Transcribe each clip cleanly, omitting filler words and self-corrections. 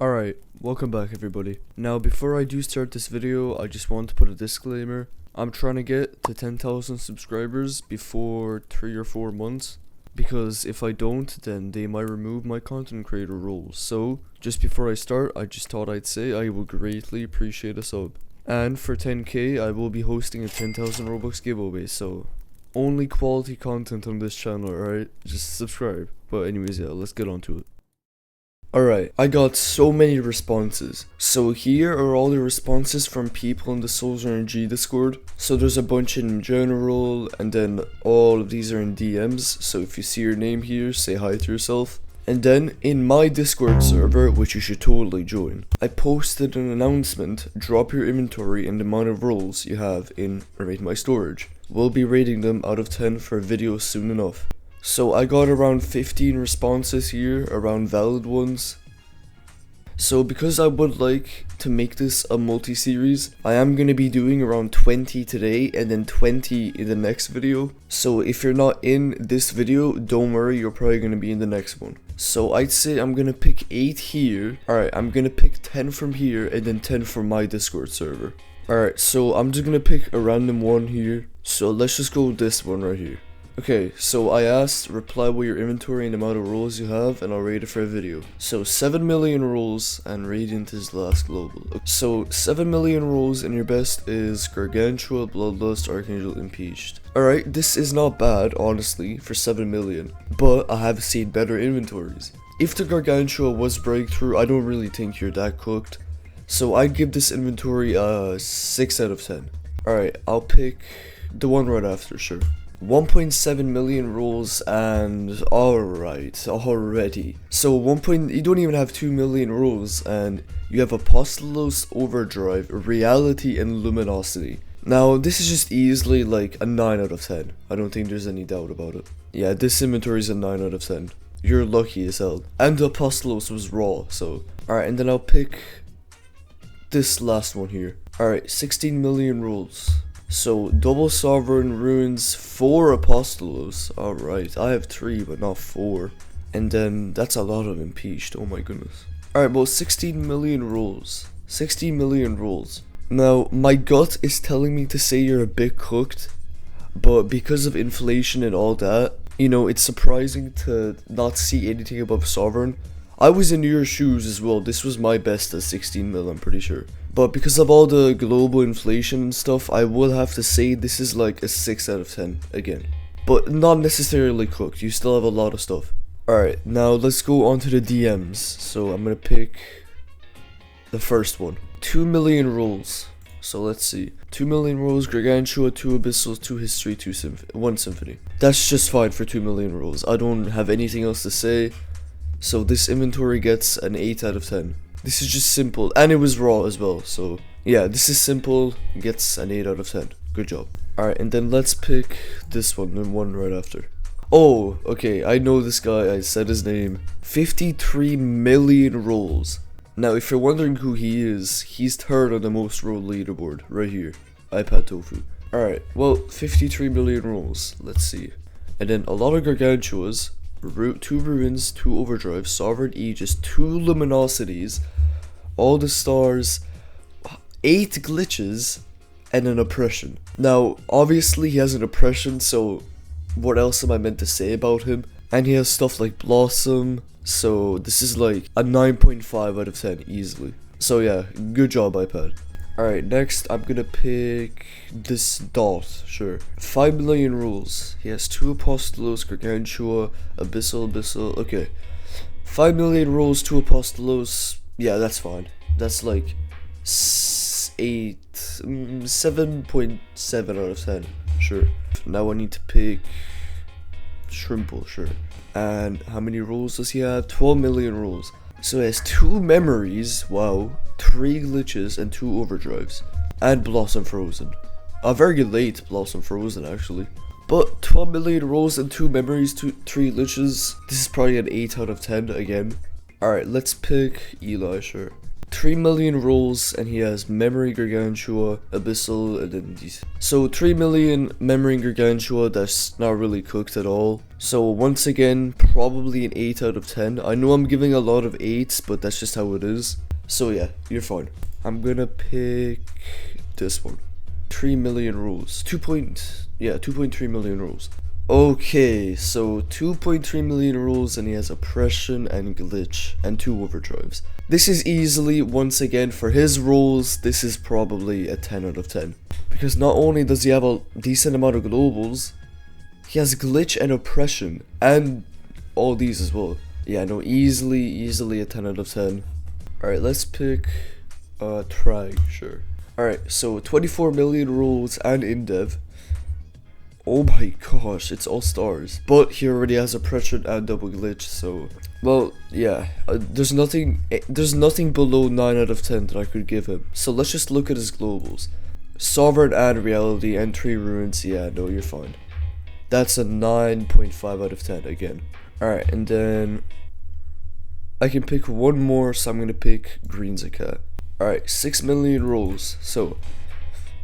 Alright, welcome back everybody. Now before I do start this video, I just want to put a disclaimer. I'm trying to get to 10,000 subscribers before 3 or 4 months. Because if I don't, then they might remove my content creator role. So, just before I start, I just thought I'd say I would greatly appreciate a sub. And for 10k, I will be hosting a 10,000 Robux giveaway, so only quality content on this channel, alright? Just subscribe. But anyways, yeah, let's get on to it. Alright, I got so many responses. So here are all the responses from people in the Souls RNG Discord. So there's a bunch in general, and then all of these are in DMs. So if you see your name here, say hi to yourself. And then in my Discord server, which you should totally join, I posted an announcement: drop your inventory and the amount of rolls you have in Rate My Storage. We'll be rating them out of 10 for a video soon enough. So I got around 15 responses here, around valid ones. So because I would like to make this a multi-series, I am going to be doing around 20 today and then 20 in the next video. So if you're not in this video, don't worry, you're probably going to be in the next one. So I'd say I'm going to pick 8 here. Alright, I'm going to pick 10 from here and then 10 from my Discord server. Alright, so I'm just going to pick a random one here. So let's just go with this one right here. Okay, so I asked, reply with your inventory and the amount of rolls you have, and I'll rate it for a video. So 7 million rolls, and Radiant is the last global. So 7 million rolls, and your best is Gargantua, Bloodlust, Archangel, Impeached. Alright, this is not bad, honestly, for 7 million. But I have seen better inventories. If the Gargantua was breakthrough, I don't really think you're that cooked. So I'd give this inventory a 6 out of 10. Alright, I'll pick the one right after, sure. 1.7 million rolls, and alright, already. So you don't even have 2 million rolls, and you have Apostolos, Overdrive, Reality, and Luminosity. Now, this is just easily like a 9 out of 10. I don't think there's any doubt about it. Yeah, this inventory is a 9 out of 10. You're lucky as hell. And the Apostolos was raw, so. Alright, and then I'll pick this last one here. Alright, 16 million rolls. So, double Sovereign, Ruins, 4 Apostolos. Alright, I have 3 but not 4. And then, that's a lot of Impeached, oh my goodness. Alright, well, 16 million rolls. 16 million rolls. Now, my gut is telling me to say you're a bit cooked. But because of inflation and all that, you know, it's surprising to not see anything above Sovereign. I was in your shoes as well. This was my best at 16 mil, I'm pretty sure. But because of all the global inflation and stuff, I will have to say this is like a 6 out of 10 again. But not necessarily cooked, you still have a lot of stuff. Alright, now let's go on to the DMs. So I'm gonna pick the first one. 2 million rolls. So let's see. 2 million rolls, Gargantua, 2 Abyssals, 2 History, 1 Symphony. That's just fine for 2 million rolls. I don't have anything else to say. So this inventory gets an 8 out of 10. This is just simple, and it was raw as well, so yeah, this is simple, gets an 8 out of 10. Good job. Alright, and then let's pick this one, the one right after. Oh, okay, I know this guy, I said his name. 53 million rolls. Now, if you're wondering who he is, he's third on the most roll leaderboard, right here. iPad Tofu. Alright, well, 53 million rolls, let's see. And then a lot of Gargantuas. 2 Ruins, 2 Overdrive, Sovereign Aegis, 2 Luminosities, all the stars, 8 glitches, and an oppression. Now, obviously he has an oppression, so what else am I meant to say about him? And he has stuff like Blossom, so this is like a 9.5 out of 10 easily. So yeah, good job iPad. Alright, next I'm gonna pick this Dot, sure. 5 million rules. He has 2 Apostolos, Gargantua, Abyssal, okay. 5 million rules, 2 Apostolos, yeah, that's fine. That's like 7.7 out of 10, sure. Now I need to pick Shrimple, sure. And how many rules does he have? 12 million rules. So he has 2 memories, wow, 3 glitches, and 2 overdrives. And Blossom Frozen. A very late Blossom Frozen, actually. But 12 million rolls and 2 memories, 3 glitches. This is probably an 8 out of 10 again. Alright, let's pick Eli, sure. 3 million rolls, and he has Memory, Gargantua, Abyssal, and then these. So 3 million Memory Gargantua, that's not really cooked at all. So once again, probably an 8 out of 10. I know I'm giving a lot of 8s, but that's just how it is. So yeah, you're fine. I'm gonna pick this one. 3 million rolls. 2.3 million rolls. Okay, so 2.3 million rolls, and he has Oppression and Glitch and 2 overdrives. This is easily, once again, for his rolls, this is probably a 10 out of 10. Because not only does he have a decent amount of globals, he has Glitch and Oppression, and all these as well. Yeah, no, easily a 10 out of 10. Alright, let's pick Trag, sure. Alright, so 24 million rolls and in-dev. Oh my gosh, it's all stars. But he already has Oppression and double glitch, so... Well, yeah, there's nothing below 9 out of 10 that I could give him. So let's just look at his globals. Sovereign and Reality and 3 ruins, yeah, no, you're fine. That's a 9.5 out of 10 again. Alright, and then... I can pick one more, so I'm gonna pick Green Zakat. Alright, 6 million rolls, so...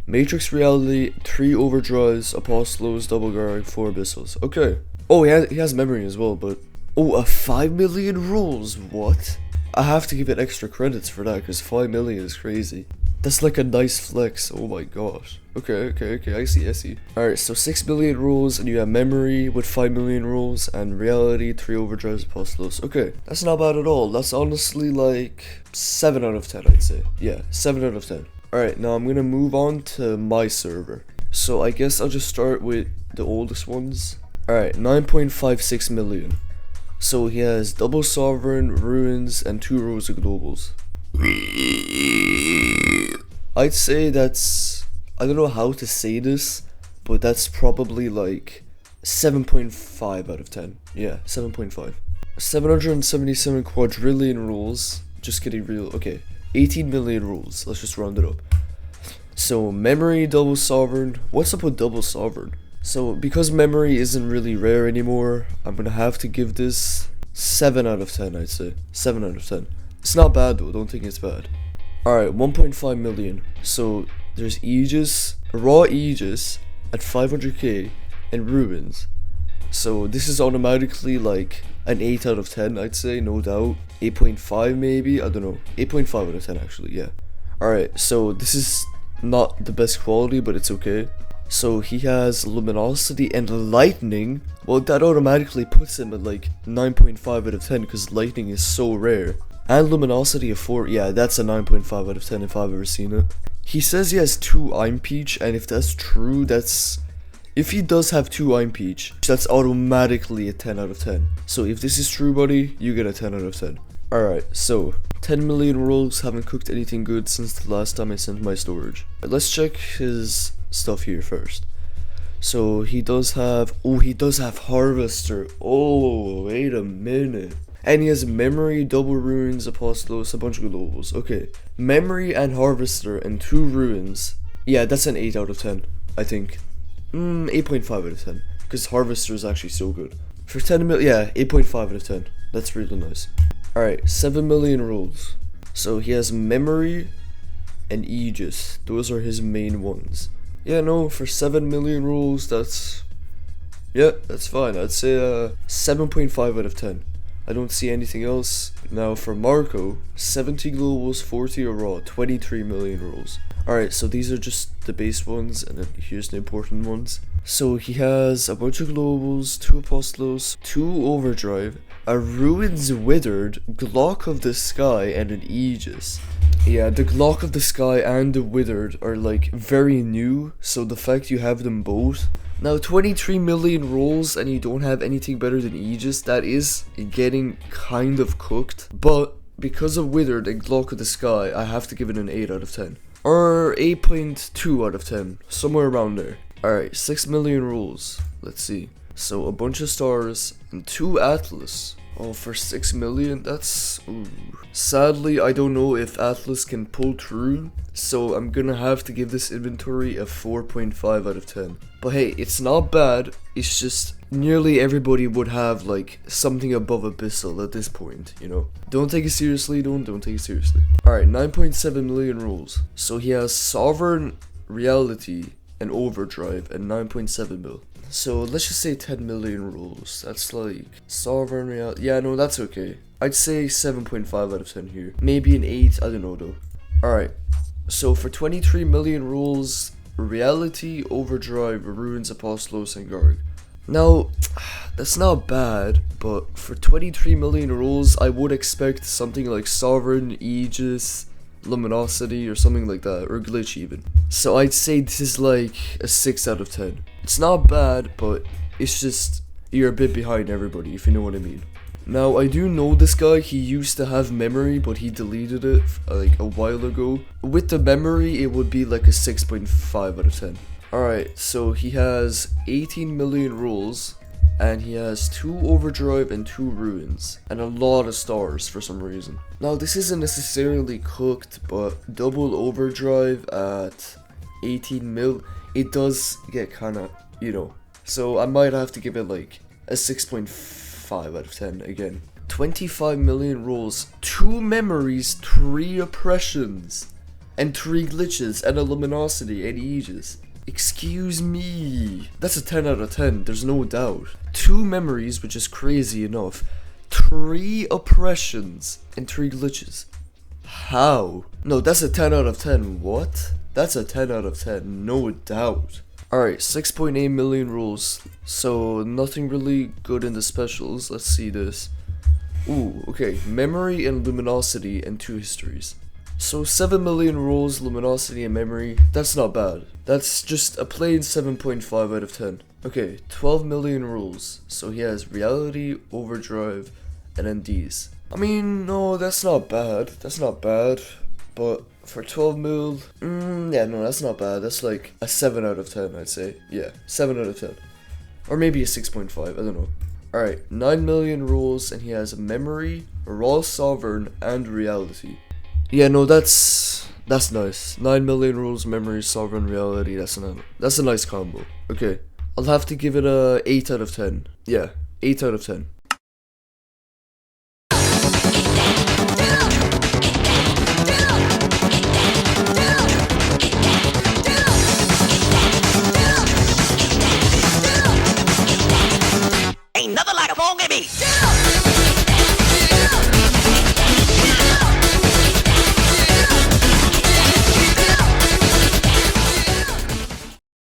Matrix Reality, 3 overdrives, Apostolos, double guard, 4 abyssals. Okay. Oh, he has memory as well, but... Oh, a 5 million rolls? What? I have to give it extra credits for that, because 5 million is crazy. That's like a nice flex, oh my gosh. Okay, I see. Alright, so 6 million rolls, and you have memory with 5 million rolls, and reality, 3 overdrives, Apostolos. Okay, that's not bad at all. That's honestly like 7 out of 10, I'd say. Yeah, 7 out of 10. Alright, now I'm gonna move on to my server. So I guess I'll just start with the oldest ones. Alright, 9.56 million. So he has double sovereign, ruins, and 2 rows of globals. I'd say that's... I don't know how to say this, but that's probably like 7.5 out of 10. Yeah, 7.5. 777 quadrillion rolls. Just getting real. Okay. 18 million rolls. Let's just round it up. So memory, double sovereign. What's up with double sovereign? So because memory isn't really rare anymore, I'm gonna have to give this 7 out of 10, I'd say. 7 out of 10. It's not bad though, don't think it's bad. Alright, 1.5 million. So there's Aegis, raw Aegis at 500k, and ruins. So this is automatically like an 8 out of 10, I'd say, no doubt. 8.5 maybe, I don't know. 8.5 out of 10 actually, yeah. Alright, so this is not the best quality, but it's okay. So he has luminosity and lightning. Well, that automatically puts him at like 9.5 out of 10 because lightning is so rare. And luminosity of 4, yeah, that's a 9.5 out of 10 if I've ever seen it. He says he has 2 I'm Peach, and if that's true, that's... If he does have 2 I'm Peach, that's automatically a 10 out of 10. So if this is true, buddy, you get a 10 out of 10. Alright, so 10 million rolls, haven't cooked anything good since the last time I sent my storage. Let's check his stuff here first. So he does have... Oh, he does have Harvester. Oh, wait a minute. And he has memory, double ruins, Apostolos, a bunch of globals. Okay, memory and Harvester and 2 ruins. Yeah, that's an 8 out of 10, I think. 8.5 out of 10, because Harvester is actually so good. For 10 million, yeah, 8.5 out of 10. That's really nice. Alright, 7 million rolls. So he has memory and Aegis. Those are his main ones. Yeah, no, for 7 million rolls, that's... Yeah, that's fine. I'd say 7.5 out of 10. I don't see anything else. Now for Marco, 70 globals, 40 raw, 23 million rolls. Alright, so these are just the base ones, and then here's the important ones. So he has a bunch of globals, 2 apostolos, 2 overdrive, a ruins withered, Glock of the Sky, and an Aegis. Yeah, the Glock of the Sky and the withered are like very new, so the fact you have them both. Now 23 million rolls and you don't have anything better than Aegis, that is getting kind of cooked. But because of withered and Glock of the Sky, I have to give it an 8 out of 10. Or 8.2 out of 10, somewhere around there. Alright, 6 million rolls. Let's see. So a bunch of stars and 2 Atlas. Oh, for 6 million, that's... Ooh. Sadly, I don't know if Atlas can pull through, so I'm gonna have to give this inventory a 4.5 out of 10. But hey, it's not bad, it's just nearly everybody would have like something above Abyssal at this point, you know? Don't take it seriously, don't take it seriously. Alright, 9.7 million rules. So he has Sovereign, Reality, and Overdrive, and 9.7 mil. So let's just say 10 million rules. That's like Sovereign Reality. Yeah, no, that's okay. I'd say 7.5 out of 10 here. Maybe an 8, I don't know though. Alright, so for 23 million rules, Reality, Overdrive, Ruins, Apostolos, and Garg. Now, that's not bad, but for 23 million rules, I would expect something like Sovereign, Aegis, Luminosity, or something like that, or Glitch even. So I'd say this is like a 6 out of 10. It's not bad, but it's just, you're a bit behind everybody, if you know what I mean. Now, I do know this guy, he used to have memory, but he deleted it like a while ago. With the memory, it would be like a 6.5 out of 10. Alright, so he has 18 million rules, and he has 2 Overdrive and 2 Ruins, and a lot of stars for some reason. Now, this isn't necessarily cooked, but double Overdrive at 18 mil, it does get kinda, you know. So I might have to give it like a 6.5 out of 10 again. 25 million rules, 2 memories, 3 oppressions, and 3 glitches, and a luminosity, and Aegis. Excuse me. That's a 10 out of 10, there's no doubt. 2 memories, which is crazy enough. 3 oppressions, and 3 glitches. How? No, that's a 10 out of 10. What? That's a 10 out of 10, no doubt. Alright, 6.8 million rules. So, nothing really good in the specials. Let's see this. Ooh, okay. Memory and luminosity and 2 histories. So 7 million rules, luminosity and memory. That's not bad. That's just a plain 7.5 out of 10. Okay, 12 million rules. So he has reality, overdrive, and then these. I mean, no, that's not bad. That's not bad. But for 12 mil, yeah, no, that's not bad. That's like a 7 out of 10, I'd say. Yeah, 7 out of 10. Or maybe a 6.5, I don't know. Alright, 9 million rules, and he has a memory, raw sovereign, and reality. Yeah, no, that's nice. 9 million rules, memory, sovereign, reality, that's a nice combo. Okay, I'll have to give it a 8 out of 10. Yeah, 8 out of 10.